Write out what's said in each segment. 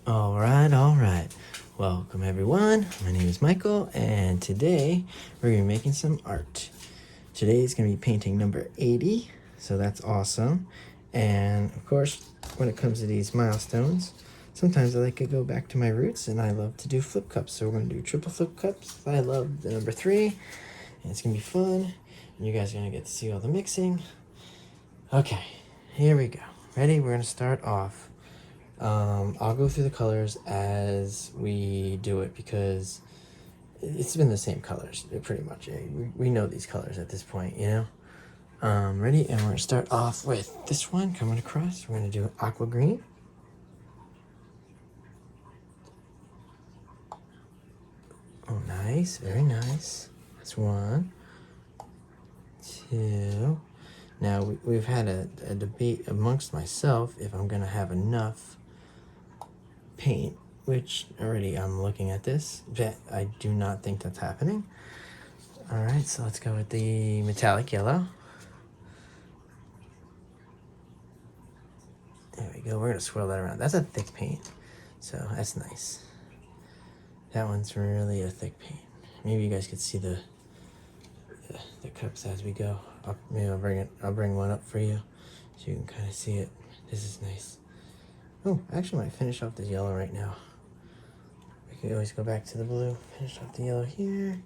All right. Welcome everyone. My name is Michael, and today we're gonna be making some art. Today is gonna be painting number 80, so that's awesome. And of course, when it comes to these milestones, sometimes I like to go back to my roots, and I love to do flip cups. So we're gonna do triple flip cups. I love the number 3, and it's gonna be fun. And you guys are gonna get to see all the mixing. Okay, here we go. Ready? We're gonna start off. I'll go through the colors as we do it because it's been the same colors pretty much. We know these colors at this point, you know? Ready? And we're going to start off with this one coming across. We're going to do aqua green. Oh, nice. Very nice. That's 1, 2. Now, we've had a debate amongst myself if I'm going to have enough paint, which already I'm looking at this, but I do not think that's happening. All right, so let's go with the metallic yellow. There we go. We're gonna swirl that around. That's a thick paint, so that's nice. That one's really a thick paint. Maybe you guys could see the cups as we go. Maybe I'll bring one up for you so you can kind of see it. This is nice. Oh, I actually might finish off this yellow right now. We could always go back to the blue, finish off the yellow here,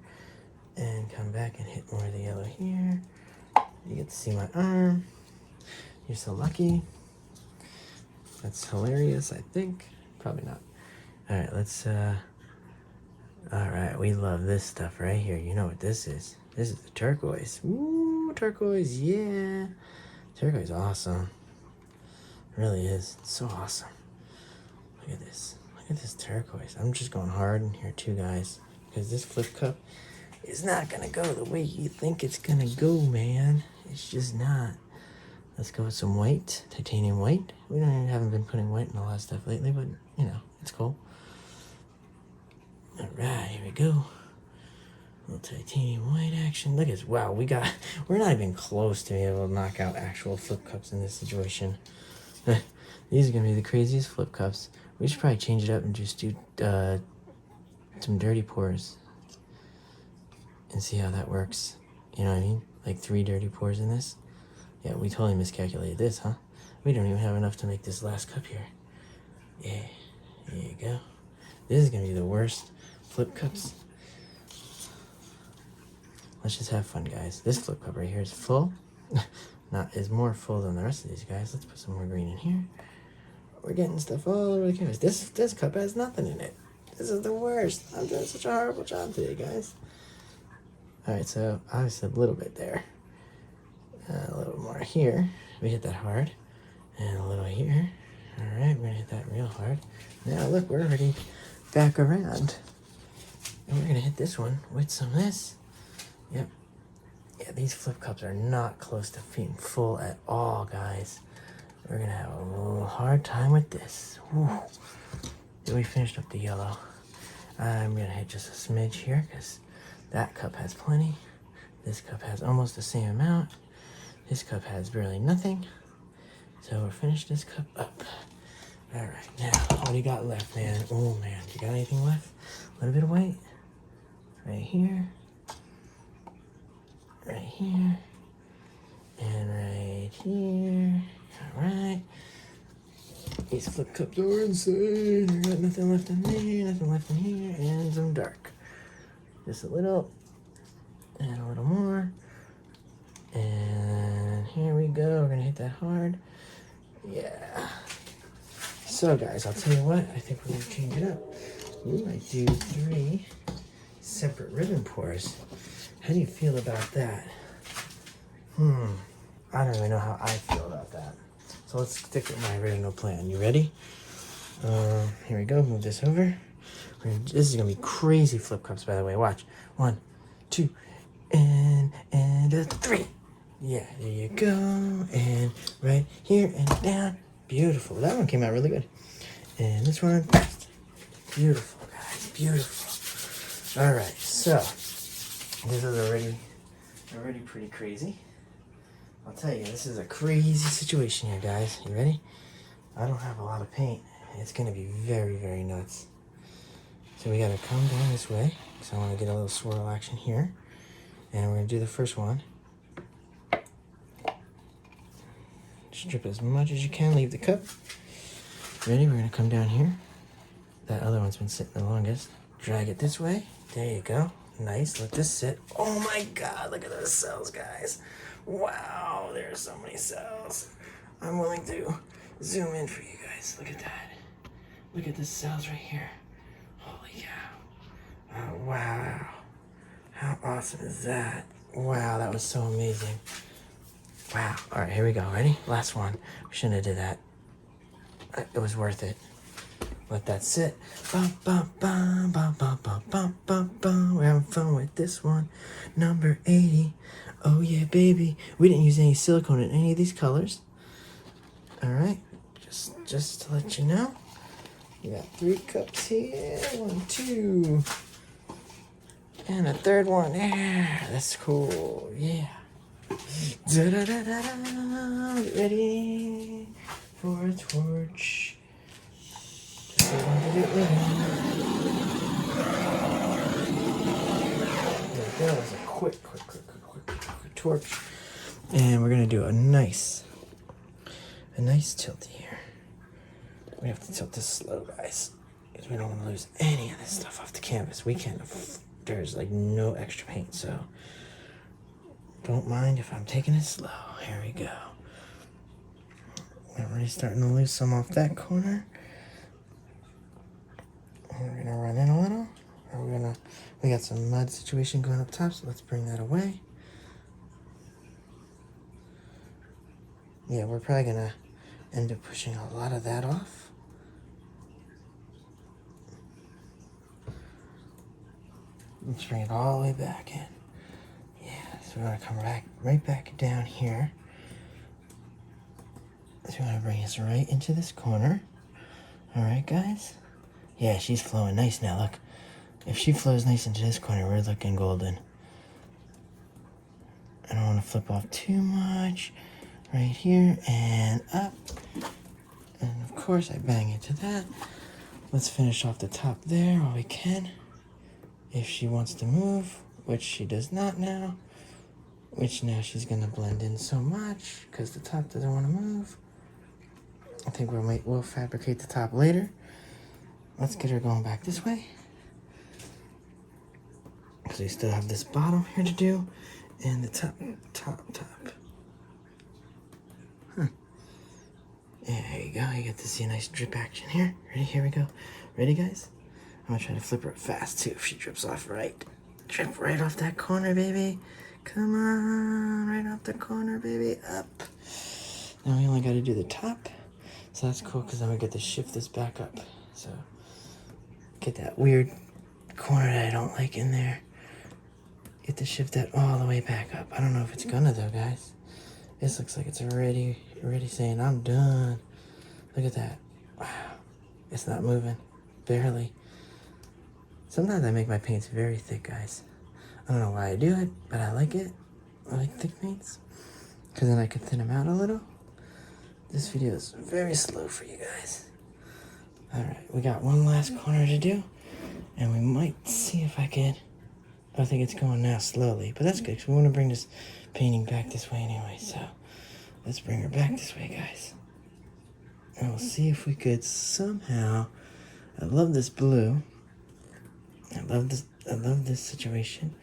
and come back and hit more of the yellow here. You get to see my arm. You're so lucky. That's hilarious, I think. Probably not. All right, let's, all right, we love this stuff right here. You know what this is. This is the turquoise. Ooh, turquoise, yeah. Turquoise, awesome. It really is. It's so awesome. Look at this. Look at this turquoise. I'm just going hard in here too, guys, because this flip cup is not gonna go the way you think it's gonna go, man. It's just not. Let's go with some white, titanium white. We haven't been putting white in a lot of stuff lately, but you know, it's cool. All right, here we go. A little titanium white action. Look at this. Wow, we're not even close to being able to knock out actual flip cups in this situation. These are gonna be the craziest flip cups. We should probably change it up and just do some dirty pours and see how that works. You know what I mean? Like 3 dirty pours in this. Yeah, we totally miscalculated this, huh? We don't even have enough to make this last cup here. Yeah, there you go. This is gonna be the worst flip cups. Let's just have fun, guys. This flip cup right here is full. Is more full than the rest of these guys. Let's put some more green in here. We're getting stuff all over the canvas. This cup has nothing in it. This is the worst. I'm doing such a horrible job today, guys. All right, so obviously a little bit there. A little more here. We hit that hard. And a little here. All right, we're gonna hit that real hard. Now look, we're already back around. And we're gonna hit this one with some of this. Yep. Yeah, these flip cups are not close to being full at all, guys. We're gonna have a little hard time with this. Whew. We finished up the yellow. I'm gonna hit just a smidge here because that cup has plenty. This cup has almost the same amount. This cup has barely nothing. So we'll finish this cup up. All right, now what do you got left, man? Oh man, you got anything left? A little bit of white. Right here. Right here. And right here. All right. These flip cups are insane. I got nothing left in there, nothing left in here, and some dark. Just a little, and a little more. And here we go. We're gonna hit that hard. Yeah. So guys, I'll tell you what, I think we're gonna change it up. We might do 3 separate ribbon pours. How do you feel about that? I don't even know how I feel about that. So let's stick with my original plan. You ready? Here we go. Move this over. This is gonna be crazy flip cups, by the way. Watch. 1, 2, and a 3. Yeah, there you go. And right here and down. Beautiful. That one came out really good. And this one, beautiful, guys. Beautiful. All right. So this is already pretty crazy. I'll tell you, this is a crazy situation here, guys. You ready? I don't have a lot of paint. It's gonna be very, very nuts. So we gotta come down this way, because I want to get a little swirl action here. And we're gonna do the first one. Strip as much as you can, leave the cup. Ready? We're gonna come down here. That other one's been sitting the longest. Drag it this way. There you go. Nice. Let this sit. Oh my God, look at those cells, guys. Wow, there's so many cells. I'm willing to zoom in for you guys. Look at that. Look at the cells right here. Holy cow. Oh, wow. How awesome is that? Wow, that was so amazing. Wow. All right, here we go. Ready? Last one. We shouldn't have did that. It was worth it. Let that sit. Bum, bum, bum, bum, bum, bum, bum, bum, bum. We're having fun with this one. Number 80. Oh yeah, baby. We didn't use any silicone in any of these colors. All right. Just to let you know. We got 3 cups here. 1, 2. And a third one. Yeah, that's cool. Yeah. Da-da-da-da-da. Ready for a torch. Just so I want to get ready. There we go. That's a quick torch. And we're gonna do a nice tilt here. We have to tilt this slow, guys, because we don't want to lose any of this stuff off the canvas. We can't. There's like no extra paint, so don't mind if I'm taking it slow. Here we go. We're already starting to lose some off that corner. We're gonna run in a little. We got some mud situation going up top, so let's bring that away. Yeah, we're probably gonna end up pushing a lot of that off. Let's bring it all the way back in. Yeah, so we're gonna come right back down here. So we're gonna bring us right into this corner. All right, guys. Yeah, she's flowing nice now. Look, if she flows nice into this corner, we're looking golden. I don't want to flip off too much. Right here and up. And of course, I bang into that. Let's finish off the top there while we can. If she wants to move, which she does not now, which now she's gonna blend in so much because the top doesn't want to move. I think we'll fabricate the top later. Let's get her going back this way, because we still have this bottom here to do, and the top. Huh. Yeah, there you go. You get to see a nice drip action here. Ready? Here we go. Ready, guys? I'm gonna try to flip her fast too if she drips off right. Drip right off that corner, baby. Come on, right off the corner, baby. Up. Now we only gotta do the top. So that's cool, because I'm gonna get to shift this back up. So get that weird corner that I don't like in there. Get to shift that all the way back up. I don't know if it's gonna though, guys. This looks like it's already saying I'm done. Look at that. Wow. It's not moving. Barely. Sometimes I make my paints very thick, guys. I don't know why I do it, but I like it. I like thick paints, because then I can thin them out a little. This video is very slow for you guys. Alright, we got one last corner to do, and we might see if I can. I think it's going now slowly, but that's good, because we want to bring this painting back this way anyway, so let's bring her back this way, guys. And we'll see if we could somehow. I love this blue. I love this situation.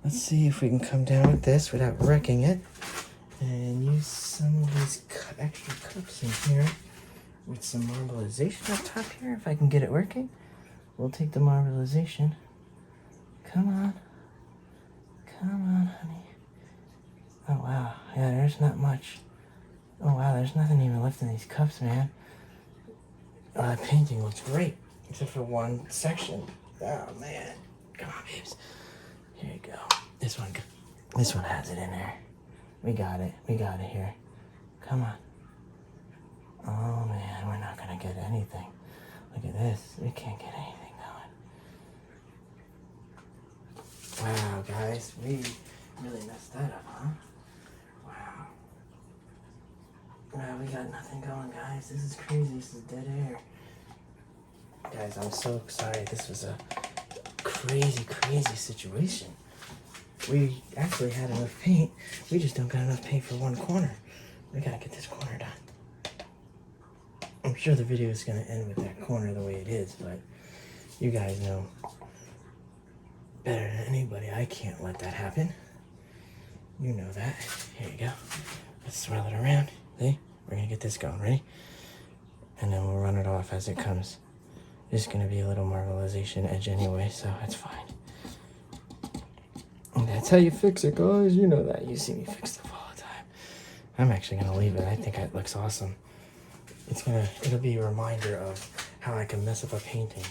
Let's see if we can come down with this without wrecking it, and use some of these extra cups in here with some marbleization up top here. If I can get it working, we'll take the marbleization. Come on, honey. Oh wow, yeah, there's not much. Oh wow, there's nothing even left in these cups, man. The painting looks great, except for one section. Oh man, come on, babes. Here you go. This one has it in there. We got it here. Come on. Oh man, we're not gonna get anything. Look at this. We can't get anything going. Wow, guys, we really messed that up, huh? Wow. Wow, we got nothing going, guys. This is crazy. This is dead air. Guys, I'm so sorry. This was a crazy, crazy situation. We actually had enough paint. We just don't got enough paint for one corner. We gotta get this corner done. I'm sure the video is gonna end with that corner the way it is, but you guys know better than anybody. I can't let that happen. You know that. Here you go. Let's swirl it around. See? We're gonna get this going. Ready? And then we'll run it off as it comes. It's gonna be a little marbleization edge anyway, so that's fine. And that's how you fix it, guys. You know that. You see me fix stuff all the time. I'm actually gonna leave it. I think it looks awesome. It'll be a reminder of how I can mess up a painting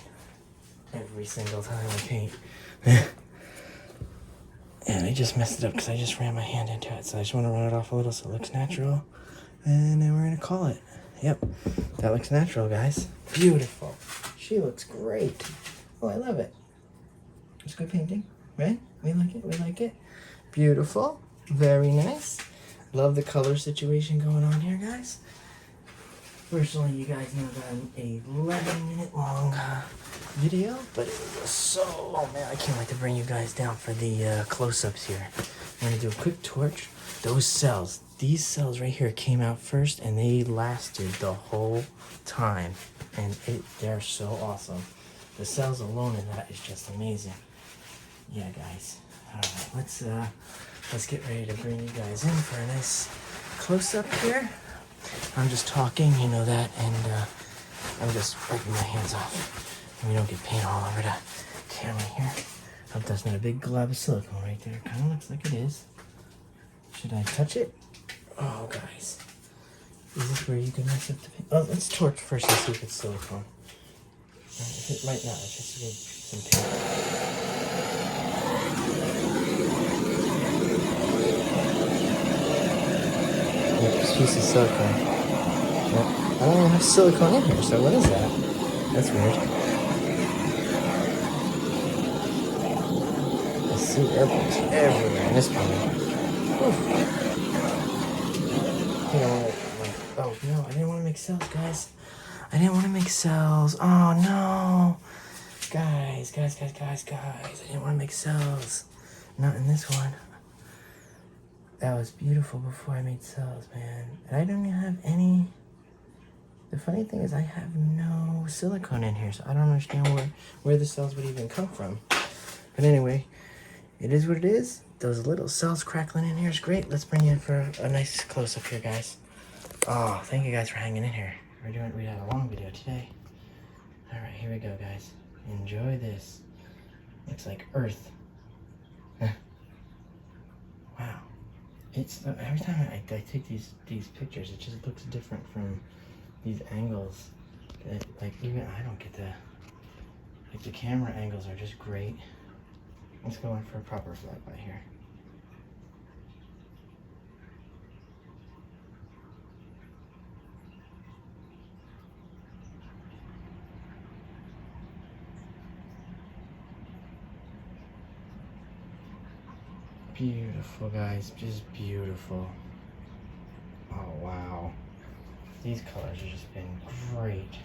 every single time I paint. And I just messed it up because I just ran my hand into it. So I just want to run it off a little so it looks natural. And then we're going to call it. Yep. That looks natural, guys. Beautiful. She looks great. Oh, I love it. It's good painting, right? We like it. We like it. Beautiful. Very nice. Love the color situation going on here, guys. Personally, you guys know that I'm a 11-minute long video, but it was so, oh man, I can't wait to bring you guys down for the close-ups here. I'm gonna do a quick torch. Those cells, these cells right here came out first and they lasted the whole time. And they're so awesome. The cells alone in that is just amazing. Yeah, guys. All right, let's get ready to bring you guys in for a nice close-up here. I'm just talking, you know that, and I'm just wiping my hands off. And we don't get paint all over the camera here. Hope that's not a big glob of silicone right there. Kind of looks like it is. Should I touch it? Oh, guys. Is this where you can mess up the paint? Oh, let's torch first and see if it's silicone. It might not. It just needs some paint. This piece of silicone. Well, I don't even have silicone in here, so what is that? That's weird. I see airplanes everywhere in this painting. Oh no, I didn't want to make cells, guys. I didn't want to make cells. Oh no. Guys. I didn't want to make cells. Not in this one. That was beautiful before I made cells, man. And I don't even have any. The funny thing is I have no silicone in here, so I don't understand where the cells would even come from. But anyway, it is what it is. Those little cells crackling in here is great. Let's bring you in for a nice close-up here, guys. Oh, thank you guys for hanging in here. We had a long video today. All right, here we go, guys. Enjoy this. Looks like Earth. Wow. It's every time I take these pictures, it just looks different from these angles. Like even I don't get the camera angles are just great. Let's go in for a proper flyby here. Beautiful, guys, just beautiful. Oh wow, these colors have just been great.